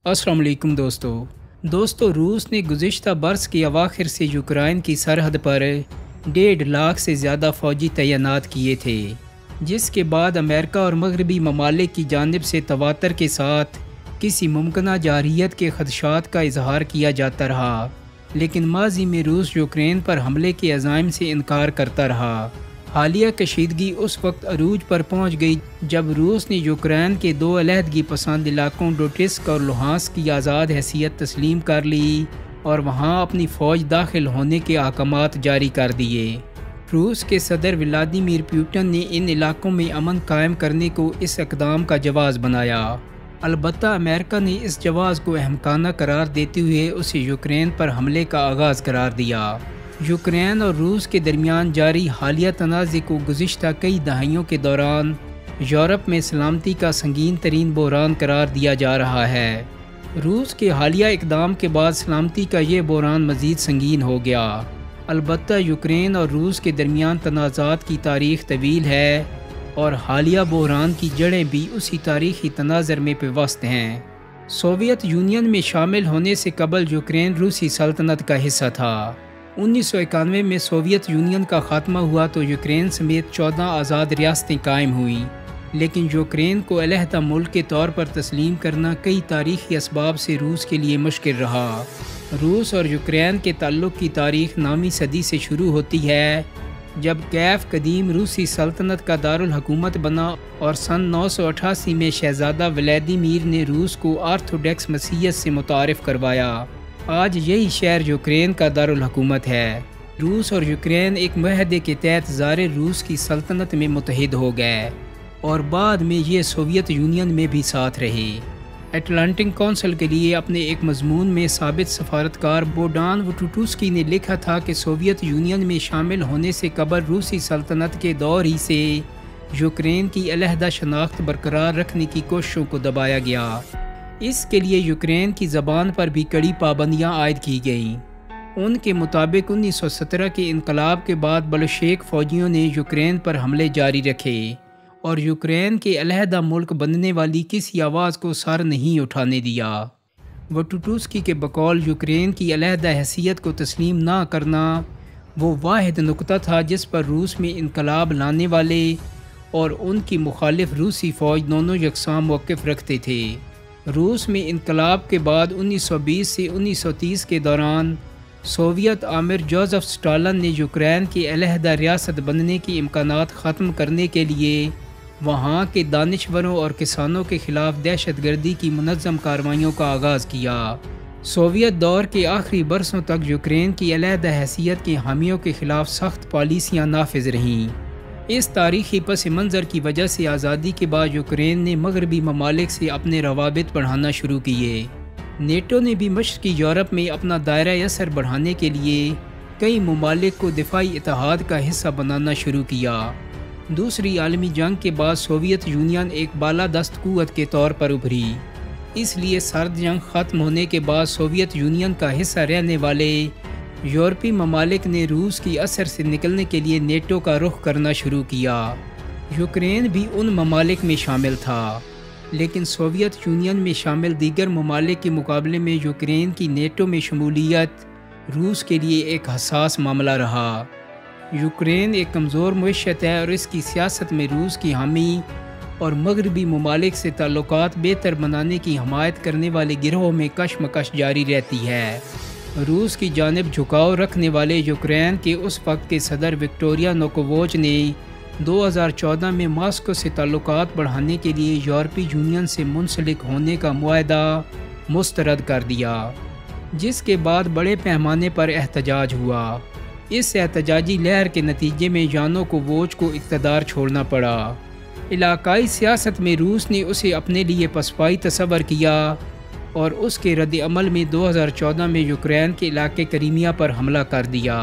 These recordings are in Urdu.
السلام علیکم دوستو روس نے گزشتہ برس کے اواخر سے یوکرائن کی سرحد پر 1.5 لاکھ سے زیادہ فوجی تعینات کیے تھے، جس کے بعد امریکہ اور مغربی ممالک کی جانب سے تواتر کے ساتھ کسی ممکنہ جارحیت کے خدشات کا اظہار کیا جاتا رہا، لیکن ماضی میں روس یوکرین پر حملے کے عزائم سے انکار کرتا رہا۔ حالیہ کشیدگی اس وقت عروج پر پہنچ گئی جب روس نے یوکرین کے 2 علیحدگی پسند علاقوں ڈونیٹسک اور لوہانسک کی آزاد حیثیت تسلیم کر لی اور وہاں اپنی فوج داخل ہونے کے احکامات جاری کر دیے۔ روس کے صدر ولادیمیر پوٹن نے ان علاقوں میں امن قائم کرنے کو اس اقدام کا جواز بنایا، البتہ امریکہ نے اس جواز کو احمقانہ قرار دیتے ہوئے اسے یوکرین پر حملے کا آغاز قرار دیا۔ یوکرین اور روس کے درمیان جاری حالیہ تنازع کو گزشتہ کئی دہائیوں کے دوران یورپ میں سلامتی کا سنگین ترین بحران قرار دیا جا رہا ہے۔ روس کے حالیہ اقدام کے بعد سلامتی کا یہ بحران مزید سنگین ہو گیا۔ البتہ یوکرین اور روس کے درمیان تنازعات کی تاریخ طویل ہے اور حالیہ بحران کی جڑیں بھی اسی تاریخی تناظر میں پیوست ہیں۔ سوویت یونین میں شامل ہونے سے قبل یوکرین روسی سلطنت کا حصہ تھا۔ 1991 میں سوویت یونین کا خاتمہ ہوا تو یوکرین سمیت 14 آزاد ریاستیں قائم ہوئیں، لیکن یوکرین کو علیحدہ ملک کے طور پر تسلیم کرنا کئی تاریخی اسباب سے روس کے لیے مشکل رہا۔ روس اور یوکرین کے تعلق کی تاریخ 9ویں صدی سے شروع ہوتی ہے، جب کیف قدیم روسی سلطنت کا دارالحکومت بنا اور سن 988 میں شہزادہ ولادیمیر نے روس کو آرتھوڈکس مسیحیت سے متعارف کروایا۔ آج یہی شہر یوکرین کا دارالحکومت ہے۔ روس اور یوکرین ایک معاہدے کے تحت زار روس کی سلطنت میں متحد ہو گئے اور بعد میں یہ سوویت یونین میں بھی ساتھ رہے۔ اٹلانٹک کونسل کے لیے اپنے ایک مضمون میں سابق سفارتکار بوگدان وٹوٹوسکی نے لکھا تھا کہ سوویت یونین میں شامل ہونے سے قبل روسی سلطنت کے دور ہی سے یوکرین کی علیحدہ شناخت برقرار رکھنے کی کوششوں کو دبایا گیا۔ اس کے لیے یوکرین کی زبان پر بھی کڑی پابندیاں عائد کی گئیں۔ ان کے مطابق 1917 کے انقلاب کے بعد بلشیک فوجیوں نے یوکرین پر حملے جاری رکھے اور یوکرین کے علیحدہ ملک بننے والی کسی آواز کو سر نہیں اٹھانے دیا۔ وٹوٹوسکی کے بقول یوکرین کی علیحدہ حیثیت کو تسلیم نہ کرنا وہ واحد نقطہ تھا جس پر روس میں انقلاب لانے والے اور ان کی مخالف روسی فوج دونوں یکساں موقف رکھتے تھے۔ روس میں انقلاب کے بعد 1920 سے 1930 کے دوران سوویت آمر جوزف اسٹالن نے یوکرین کی علیحدہ ریاست بننے کے امکانات ختم کرنے کے لیے وہاں کے دانشوروں اور کسانوں کے خلاف دہشت گردی کی منظم کارروائیوں کا آغاز کیا۔ سوویت دور کے آخری برسوں تک یوکرین کی علیحدہ حیثیت کے حامیوں کے خلاف سخت پالیسیاں نافذ رہیں۔ اس تاریخی پس منظر کی وجہ سے آزادی کے بعد یوکرین نے مغربی ممالک سے اپنے روابط بڑھانا شروع کیے۔ نیٹو نے بھی مشرقی یورپ میں اپنا دائرہ اثر بڑھانے کے لیے کئی ممالک کو دفاعی اتحاد کا حصہ بنانا شروع کیا۔ دوسری عالمی جنگ کے بعد سوویت یونین ایک بالادست قوت کے طور پر ابھری، اس لیے سرد جنگ ختم ہونے کے بعد سوویت یونین کا حصہ رہنے والے یورپی ممالک نے روس کی اثر سے نکلنے کے لیے نیٹو کا رخ کرنا شروع کیا۔ یوکرین بھی ان ممالک میں شامل تھا، لیکن سوویت یونین میں شامل دیگر ممالک کے مقابلے میں یوکرین کی نیٹو میں شمولیت روس کے لیے ایک حساس معاملہ رہا۔ یوکرین ایک کمزور معیشت ہے اور اس کی سیاست میں روس کی حامی اور مغربی ممالک سے تعلقات بہتر بنانے کی حمایت کرنے والے گروہوں میں کشمکش جاری رہتی ہے۔ روس کی جانب جھکاؤ رکھنے والے یوکرین کے اس وقت کے صدر وکٹوریا نوکووچ نے 2014 میں ماسکو سے تعلقات بڑھانے کے لیے یورپی یونین سے منسلک ہونے کا معاہدہ مسترد کر دیا، جس کے بعد بڑے پیمانے پر احتجاج ہوا۔ اس احتجاجی لہر کے نتیجے میں یانوکووچ کو اقتدار چھوڑنا پڑا۔ علاقائی سیاست میں روس نے اسے اپنے لیے پسپائی تصور کیا اور اس کے رد عمل میں 2014 میں یوکرین کے علاقے کریمیا پر حملہ کر دیا۔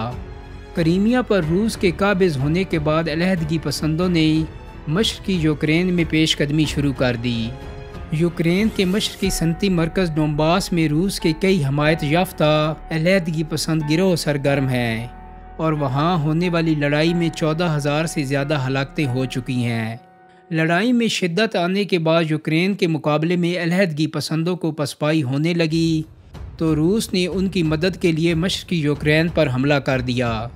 کریمیا پر روس کے قابض ہونے کے بعد علیحدگی پسندوں نے مشرقی یوکرین میں پیش قدمی شروع کر دی۔ یوکرین کے مشرقی صنعتی مرکز ڈونباس میں روس کے کئی حمایت یافتہ علیحدگی پسند گروہ سرگرم ہیں اور وہاں ہونے والی لڑائی میں 14,000 سے زیادہ ہلاکتیں ہو چکی ہیں۔ لڑائی میں شدت آنے کے بعد یوکرین کے مقابلے میں علیحدگی پسندوں کو پسپائی ہونے لگی تو روس نے ان کی مدد کے لیے مشرقی یوکرین پر حملہ کر دیا۔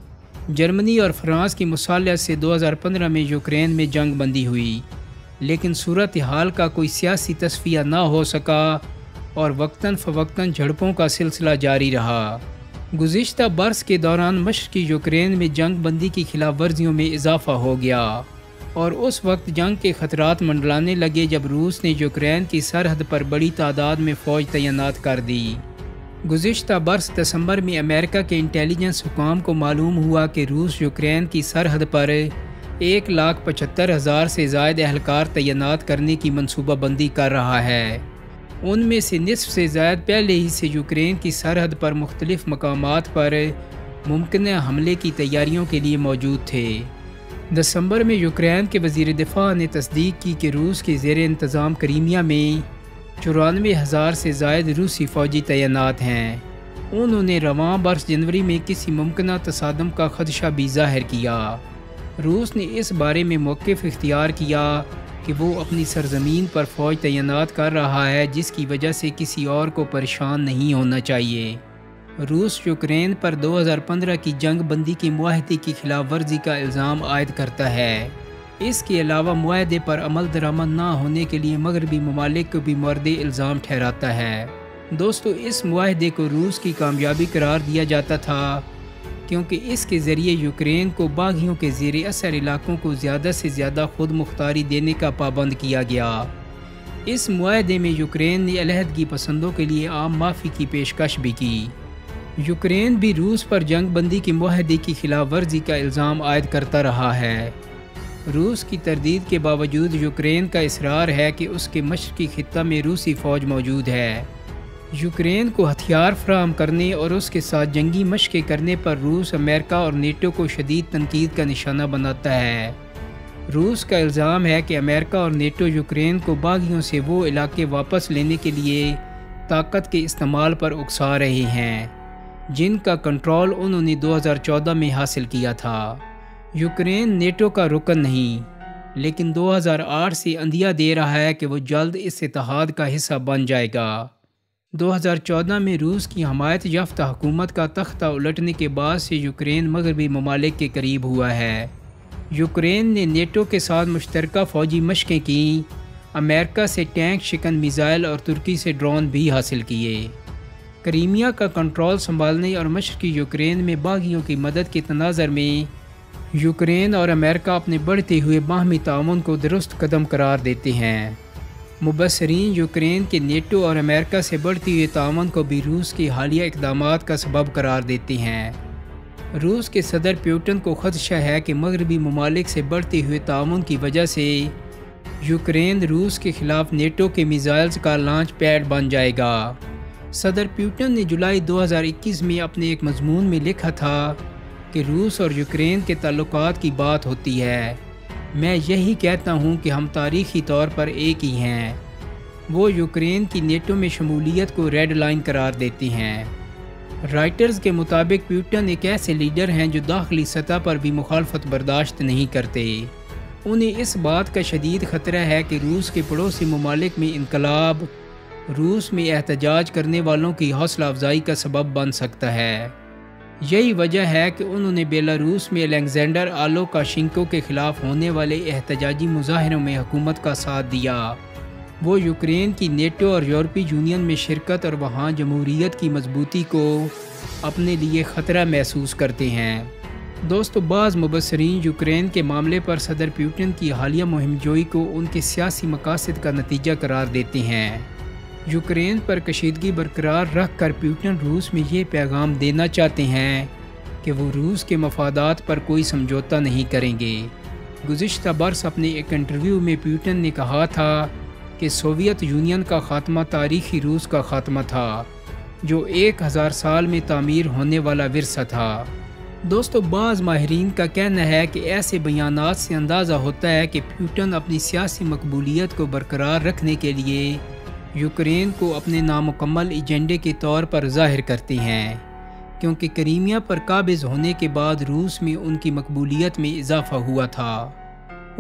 جرمنی اور فرانس کی مصالحت سے 2015 میں یوکرین میں جنگ بندی ہوئی، لیکن صورتحال کا کوئی سیاسی تصفیہ نہ ہو سکا اور وقتاً فوقتاً جھڑپوں کا سلسلہ جاری رہا۔ گزشتہ برس کے دوران مشرقی یوکرین میں جنگ بندی کی خلاف ورزیوں میں اضافہ ہو گیا اور اس وقت جنگ کے خطرات منڈلانے لگے جب روس نے یوکرین کی سرحد پر بڑی تعداد میں فوج تعینات کر دی۔ گزشتہ برس دسمبر میں امریکہ کے انٹیلیجنس حکام کو معلوم ہوا کہ روس یوکرین کی سرحد پر 1,75,000 سے زائد اہلکار تعینات کرنے کی منصوبہ بندی کر رہا ہے۔ ان میں سے نصف سے زائد پہلے ہی سے یوکرین کی سرحد پر مختلف مقامات پر ممکنہ حملے کی تیاریوں کے لیے موجود تھے۔ دسمبر میں یوکرین کے وزیر دفاع نے تصدیق کی کہ روس کے زیر انتظام کریمیا میں 94,000 سے زائد روسی فوجی تعینات ہیں۔ انہوں نے رواں برس جنوری میں کسی ممکنہ تصادم کا خدشہ بھی ظاہر کیا۔ روس نے اس بارے میں موقف اختیار کیا کہ وہ اپنی سرزمین پر فوج تعینات کر رہا ہے، جس کی وجہ سے کسی اور کو پریشان نہیں ہونا چاہیے۔ روس یوکرین پر 2015 کی جنگ بندی کے معاہدے کی خلاف ورزی کا الزام عائد کرتا ہے۔ اس کے علاوہ معاہدے پر عمل درآمد نہ ہونے کے لیے مغربی ممالک کو بھی مورد الزام ٹھہراتا ہے۔ دوستو، اس معاہدے کو روس کی کامیابی قرار دیا جاتا تھا کیونکہ اس کے ذریعے یوکرین کو باغیوں کے زیر اثر علاقوں کو زیادہ سے زیادہ خود مختاری دینے کا پابند کیا گیا۔ اس معاہدے میں یوکرین نے علیحدگی پسندوں کے لیے عام معافی کی پیشکش بھی کی۔ یوکرین بھی روس پر جنگ بندی کے معاہدے کی خلاف ورزی کا الزام عائد کرتا رہا ہے۔ روس کی تردید کے باوجود یوکرین کا اصرار ہے کہ اس کے مشرقی خطہ میں روسی فوج موجود ہے۔ یوکرین کو ہتھیار فراہم کرنے اور اس کے ساتھ جنگی مشقیں کرنے پر روس امریکہ اور نیٹو کو شدید تنقید کا نشانہ بناتا ہے۔ روس کا الزام ہے کہ امریکہ اور نیٹو یوکرین کو باغیوں سے وہ علاقے واپس لینے کے لیے طاقت کے استعمال پر اکسا رہے ہیں جن کا کنٹرول انہوں نے 2014 میں حاصل کیا تھا۔ یوکرین نیٹو کا رکن نہیں، لیکن 2008 سے عندیہ دے رہا ہے کہ وہ جلد اس اتحاد کا حصہ بن جائے گا۔ 2014 میں روس کی حمایت یافتہ حکومت کا تختہ الٹنے کے بعد سے یوکرین مغربی ممالک کے قریب ہوا ہے۔ یوکرین نے نیٹو کے ساتھ مشترکہ فوجی مشقیں کیں، امریکہ سے ٹینک شکن میزائل اور ترکی سے ڈرون بھی حاصل کیے۔ کریمیا کا کنٹرول سنبھالنے اور مشرقی یوکرین میں باغیوں کی مدد کے تناظر میں یوکرین اور امریکہ اپنے بڑھتے ہوئے باہمی تعاون کو درست قدم قرار دیتے ہیں۔ مبصرین یوکرین کے نیٹو اور امریکہ سے بڑھتے ہوئے تعاون کو بھی روس کے حالیہ اقدامات کا سبب قرار دیتے ہیں۔ روس کے صدر پیوٹن کو خدشہ ہے کہ مغربی ممالک سے بڑھتے ہوئے تعاون کی وجہ سے یوکرین روس کے خلاف نیٹو کے میزائلز کا لانچ پیڈ بن جائے گا۔ صدر پیوٹن نے جولائی 2021 میں اپنے ایک مضمون میں لکھا تھا کہ روس اور یوکرین کے تعلقات کی بات ہوتی ہے، میں یہی کہتا ہوں کہ ہم تاریخی طور پر ایک ہی ہیں۔ وہ یوکرین کی نیٹو میں شمولیت کو ریڈ لائن قرار دیتے ہیں۔ رائٹرز کے مطابق پیوٹن ایک ایسے لیڈر ہیں جو داخلی سطح پر بھی مخالفت برداشت نہیں کرتے۔ انہیں اس بات کا شدید خطرہ ہے کہ روس کے پڑوسی ممالک میں انقلاب روس میں احتجاج کرنے والوں کی حوصلہ افزائی کا سبب بن سکتا ہے۔ یہی وجہ ہے کہ انہوں نے بیلاروس میں الیگزینڈر لوکاشینکو کے خلاف ہونے والے احتجاجی مظاہروں میں حکومت کا ساتھ دیا۔ وہ یوکرین کی نیٹو اور یورپی یونین میں شرکت اور وہاں جمہوریت کی مضبوطی کو اپنے لیے خطرہ محسوس کرتے ہیں۔ دوستو، بعض مبصرین یوکرین کے معاملے پر صدر پیوٹن کی حالیہ مہم جوئی کو ان کے سیاسی مقاصد کا نتیجہ قرار دیتے ہیں۔ یوکرین پر کشیدگی برقرار رکھ کر پیوٹن روس میں یہ پیغام دینا چاہتے ہیں کہ وہ روس کے مفادات پر کوئی سمجھوتہ نہیں کریں گے۔ گزشتہ برس اپنے ایک انٹرویو میں پیوٹن نے کہا تھا کہ سوویت یونین کا خاتمہ تاریخی روس کا خاتمہ تھا، جو 1000 سال میں تعمیر ہونے والا ورثہ تھا۔ دوستو، بعض ماہرین کا کہنا ہے کہ ایسے بیانات سے اندازہ ہوتا ہے کہ پیوٹن اپنی سیاسی مقبولیت کو برقرار رکھنے کے لیے یوکرین کو اپنے نامکمل ایجنڈے کے طور پر ظاہر کرتے ہیں، کیونکہ کریمیا پر قابض ہونے کے بعد روس میں ان کی مقبولیت میں اضافہ ہوا تھا۔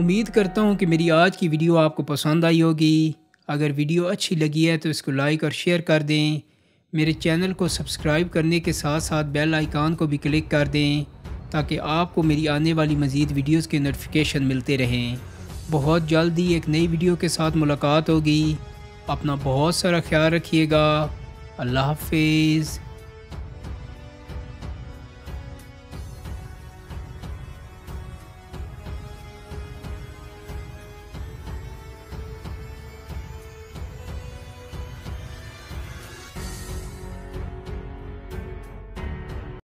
امید کرتا ہوں کہ میری آج کی ویڈیو آپ کو پسند آئی ہوگی۔ اگر ویڈیو اچھی لگی ہے تو اس کو لائک اور شیئر کر دیں۔ میرے چینل کو سبسکرائب کرنے کے ساتھ ساتھ بیل آئیکن کو بھی کلک کر دیں تاکہ آپ کو میری آنے والی مزید ویڈیوز کے نوٹیفیکیشن ملتے رہیں۔ بہت جلدی ایک نئی ویڈیو کے ساتھ ملاقات ہوگی۔ اپنا بہت سارا خیال رکھیے گا۔ اللہ حافظ۔